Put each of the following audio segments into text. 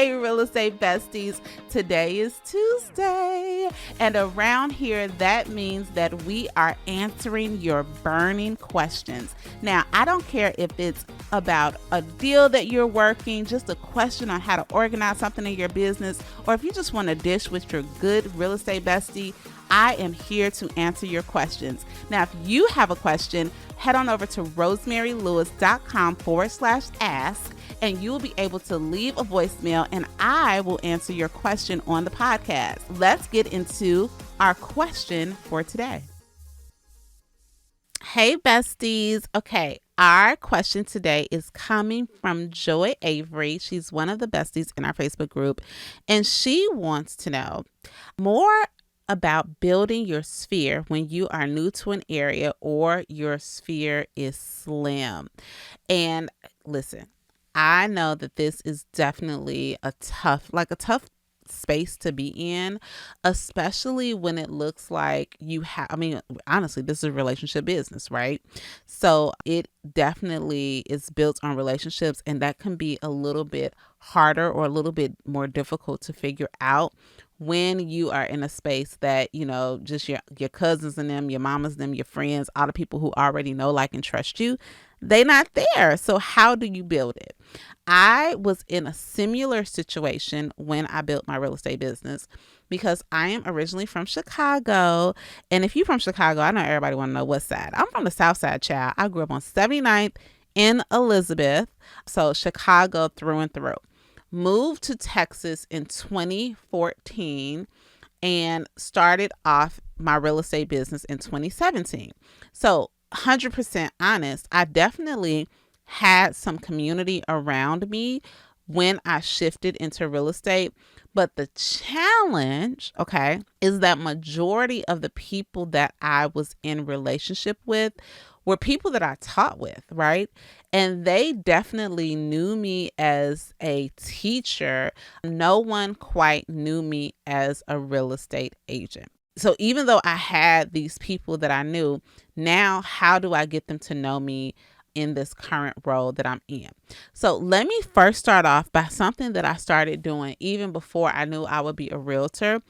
Hey, real estate besties. Today is Tuesday, and around here, that means that we are answering your burning questions. Now, I don't care if it's about a deal that you're working, just a question on how to organize something in your business, or if you just want to dish with your good real estate bestie, I am here to answer your questions. Now, if you have a question, head on over to rosemarylewis.com/ask, and you will be able to leave a voicemail and I will answer your question on the podcast. Let's get into our question for today. Hey, besties. Okay, our question today is coming from Joy Avery. She's one of the besties in our Facebook group, and she wants to know more about building your sphere when you are new to an area or your sphere is slim. And listen, I know that this is definitely a tough space to be in, especially when it looks like you have, honestly, this is a relationship business, right? So it definitely is built on relationships, and that can be a little bit harder or a little bit more difficult to figure out when you are in a space that, just your cousins and them, your mamas and them, your friends, all the people who already know, like, and trust you, they not there. So how do you build it? I was in a similar situation when I built my real estate business because I am originally from Chicago. And if you're from Chicago, I know everybody want to know what side. I'm from the South Side, child. I grew up on 79th in Elizabeth. So Chicago through and through. Moved to Texas in 2014 and started off my real estate business in 2017. So 100% honest, I definitely had some community around me when I shifted into real estate. But the challenge, okay, is that majority of the people that I was in relationship with were people that I taught with, right? And they definitely knew me as a teacher. No one quite knew me as a real estate agent. So even though I had these people that I knew, now how do I get them to know me in this current role that I'm in? So let me first start off by something that I started doing even before I knew I would be a realtor,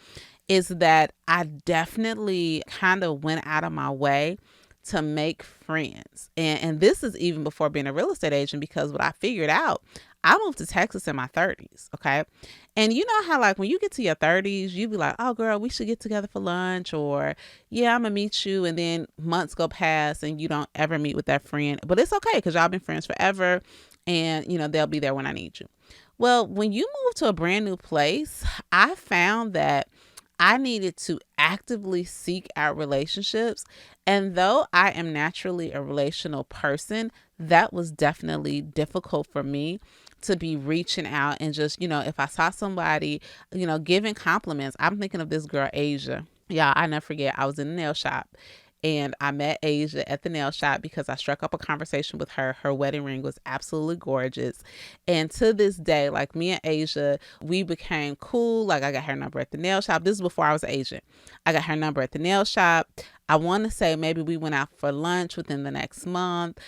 is that I definitely kind of went out of my way to make friends. And this is even before being a real estate agent, because what I figured out, I moved to Texas in my 30s, okay? And you know how, like, when you get to your 30s, you be like, oh, girl, we should get together for lunch, or, yeah, I'm going to meet you. And then months go past and you don't ever meet with that friend. But it's okay because y'all been friends forever and, they'll be there when I need you. Well, when you move to a brand new place, I found that I needed to actively seek out relationships. And though I am naturally a relational person, that was definitely difficult for me to be reaching out and just, if I saw somebody, giving compliments. I'm thinking of this girl, Asia. Yeah, I never forget. I was in a nail shop and I met Asia at the nail shop because I struck up a conversation with her. Her wedding ring was absolutely gorgeous. And to this day, like, me and Asia, we became cool. Like, I got her number at the nail shop. This is before I was an agent. I got her number at the nail shop. I want to say maybe we went out for lunch within the next month.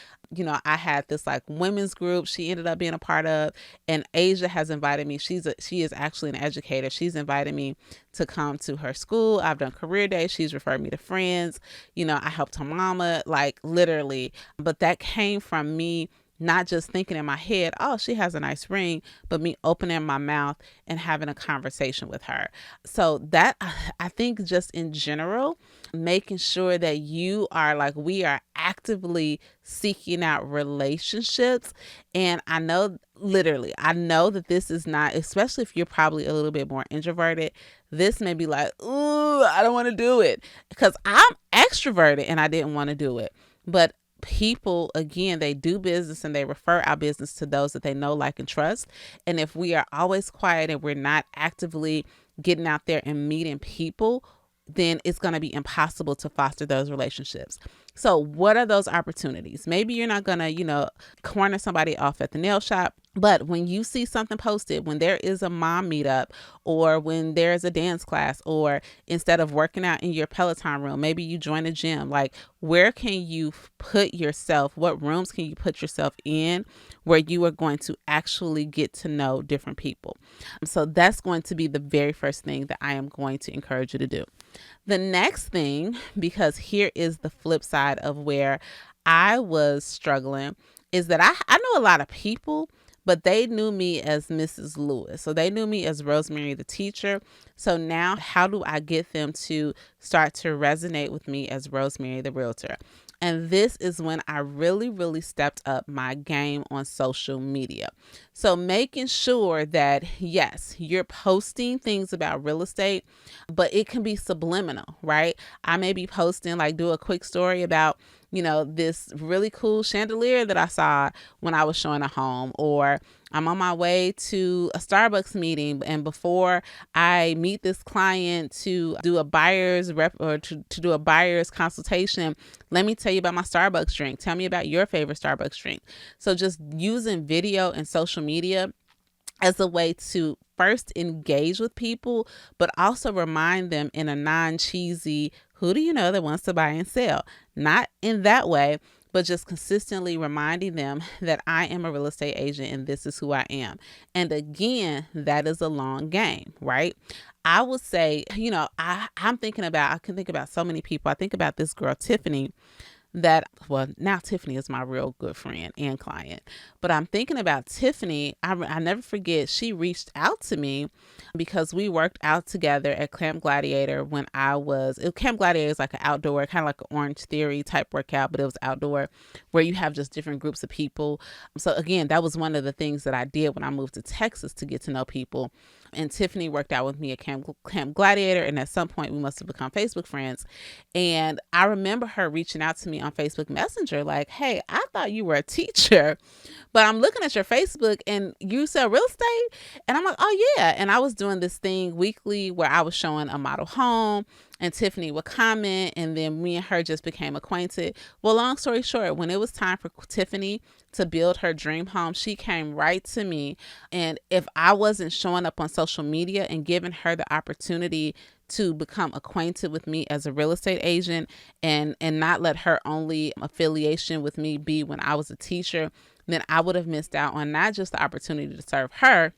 I had this like women's group she ended up being a part of, and Asia has invited me. She is actually an educator. She's invited me to come to her school. I've done career days. She's referred me to friends. I helped her mama, like, literally. But that came from me not just thinking in my head, oh, she has a nice ring, but me opening my mouth and having a conversation with her. So that, I think, just in general, making sure that you are, like, we are actively seeking out relationships. And I know that this is not, especially if you're probably a little bit more introverted, this may be like, ooh, I don't want to do it, because I'm extroverted and I didn't want to do it. But people, again, they do business and they refer our business to those that they know, like, and trust. And if we are always quiet and we're not actively getting out there and meeting people, then it's going to be impossible to foster those relationships. So what are those opportunities? Maybe you're not going to, corner somebody off at the nail shop. But when you see something posted, when there is a mom meetup, or when there's a dance class, or instead of working out in your Peloton room, maybe you join a gym, like where can you put yourself? What rooms can you put yourself in where you are going to actually get to know different people? So that's going to be the very first thing that I am going to encourage you to do. The next thing, because here is the flip side of where I was struggling, is that I know a lot of people, but they knew me as Mrs. Lewis. So they knew me as Rosemary the teacher. So now how do I get them to start to resonate with me as Rosemary the realtor? And this is when I really, really stepped up my game on social media. So making sure that, yes, you're posting things about real estate, but it can be subliminal, right? I may be posting, like, do a quick story about, this really cool chandelier that I saw when I was showing a home, or I'm on my way to a Starbucks meeting, and before I meet this client to do a buyer's rep, or to do a buyer's consultation, let me tell you about my Starbucks drink. Tell me about your favorite Starbucks drink. So just using video and social media as a way to first engage with people, but also remind them in a non-cheesy, who do you know that wants to buy and sell? Not in that way, but just consistently reminding them that I am a real estate agent and this is who I am. And again, that is a long game, right? I would say, I can think about so many people. I think about this girl, Tiffany, now Tiffany is my real good friend and client, but I'm thinking about Tiffany. I never forget, she reached out to me because we worked out together at Camp Gladiator Camp Gladiator is like an outdoor, kind of like an Orange Theory type workout, but it was outdoor where you have just different groups of people. So again, that was one of the things that I did when I moved to Texas to get to know people. And Tiffany worked out with me at Camp Gladiator, and at some point we must have become Facebook friends. And I remember her reaching out to me on Facebook Messenger like, hey, I thought you were a teacher, but I'm looking at your Facebook and you sell real estate. And I'm like, oh yeah. And I was doing this thing weekly where I was showing a model home, and Tiffany would comment, and then me and her just became acquainted. Well, long story short, when it was time for Tiffany to build her dream home, she came right to me. And if I wasn't showing up on social media and giving her the opportunity to become acquainted with me as a real estate agent, and not let her only affiliation with me be when I was a teacher, then I would have missed out on not just the opportunity to serve her,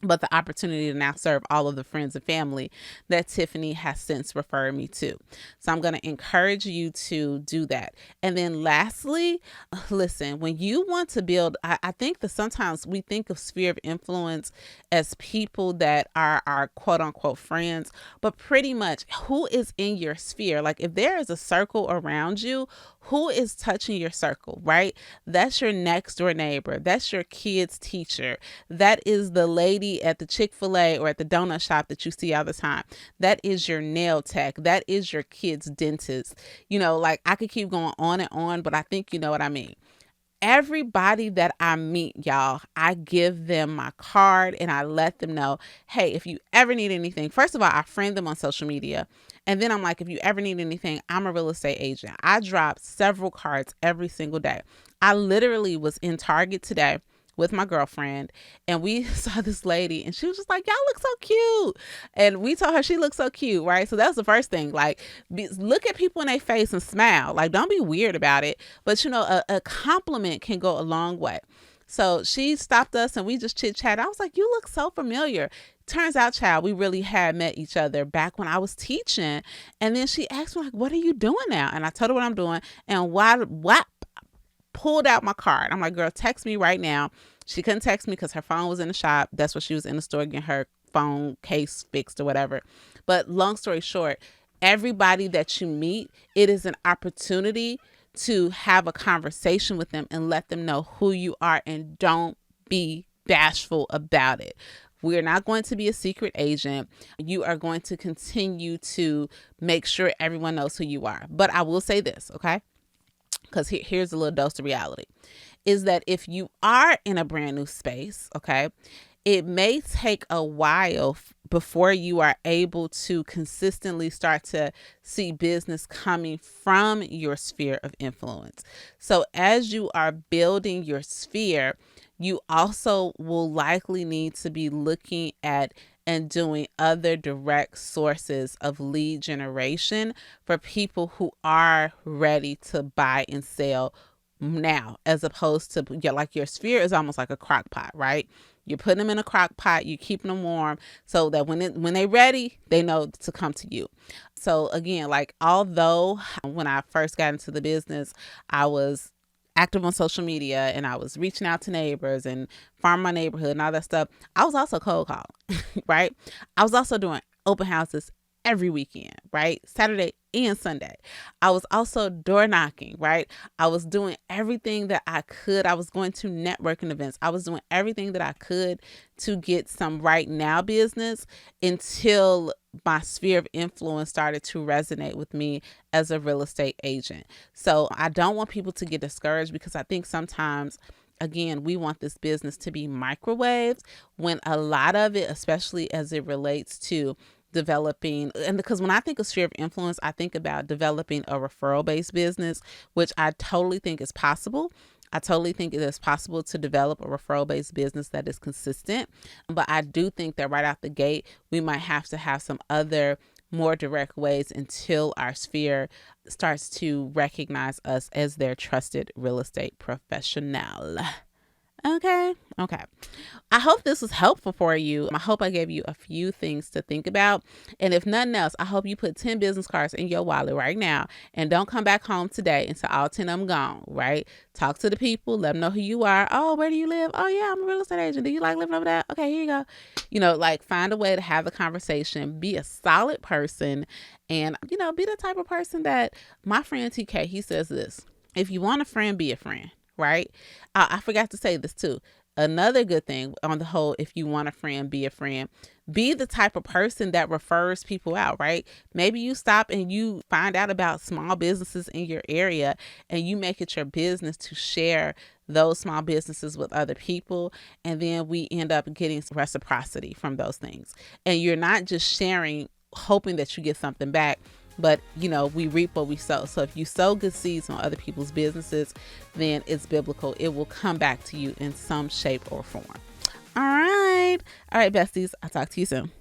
but the opportunity to now serve all of the friends and family that Tiffany has since referred me to. So I'm going to encourage you to do that. And then lastly, listen, when you want to build, I think that sometimes we think of sphere of influence as people that are our quote unquote friends, but pretty much who is in your sphere. Like if there is a circle around you, who is touching your circle, right? That's your next door neighbor. That's your kid's teacher. That is the lady at the Chick-fil-A or at the donut shop that you see all the time. That is your nail tech. That is your kid's dentist. Like I could keep going on and on, but I think you know what I mean. Everybody that I meet, y'all, I give them my card and I let them know, hey, if you ever need anything, first of all, I friend them on social media. And then I'm like, if you ever need anything, I'm a real estate agent. I drop several cards every single day. I literally was in Target today with my girlfriend, and we saw this lady, and she was just like, y'all look so cute. And we told her she looked so cute, right? So that was the first thing. Like, look at people in their face and smile. Like, don't be weird about it. But, a compliment can go a long way. So she stopped us and we just chit chat. I was like, you look so familiar. Turns out, child, we really had met each other back when I was teaching. And then she asked me, like, what are you doing now? And I told her what I'm doing. And what pulled out my card. I'm like, girl, text me right now. She couldn't text me because her phone was in the shop. That's what she was in the store getting her phone case fixed or whatever. But long story short, everybody that you meet, it is an opportunity to have a conversation with them and let them know who you are, and don't be bashful about it. We're not going to be a secret agent. You are going to continue to make sure everyone knows who you are. But I will say this, okay? Because here's a little dose of reality, is that if you are in a brand new space, okay, it may take a while before you are able to consistently start to see business coming from your sphere of influence. So as you are building your sphere, you also will likely need to be looking at and doing other direct sources of lead generation for people who are ready to buy and sell now, as opposed to like your sphere is almost like a crock pot, right? You're putting them in a crock pot, you're keeping them warm so that when they're ready, they know to come to you. So again, like although when I first got into the business, I was active on social media and I was reaching out to neighbors and farm my neighborhood and all that stuff, I was also cold calling, right? I was also doing open houses every weekend, right? Saturday and Sunday. I was also door knocking, right? I was doing everything that I could. I was going to networking events. I was doing everything that I could to get some right now business until my sphere of influence started to resonate with me as a real estate agent. So I don't want people to get discouraged, because I think sometimes, again, we want this business to be microwaved when a lot of it, especially as it relates to developing, and because when I think of sphere of influence, I think about developing a referral based business, which I totally think is possible. I totally think it is possible to develop a referral based business that is consistent. But I do think that right out the gate, we might have to have some other more direct ways until our sphere starts to recognize us as their trusted real estate professional. Okay. I hope this was helpful for you. I hope I gave you a few things to think about. And if nothing else, I hope you put 10 business cards in your wallet right now and don't come back home today until all 10 of them gone, right? Talk to the people, let them know who you are. Oh, where do you live? Oh, yeah, I'm a real estate agent. Do you like living over there? Okay, here you go. Like find a way to have the conversation, be a solid person, and, be the type of person that my friend TK, he says this: if you want a friend, be a friend. Right? I forgot to say this too. Another good thing on the whole, if you want a friend, be a friend. Be the type of person that refers people out, right? Maybe you stop and you find out about small businesses in your area and you make it your business to share those small businesses with other people. And then we end up getting reciprocity from those things. And you're not just sharing, hoping that you get something back, but we reap what we sow. So if you sow good seeds on other people's businesses, then it's biblical. It will come back to you in some shape or form. All right, besties. I'll talk to you soon.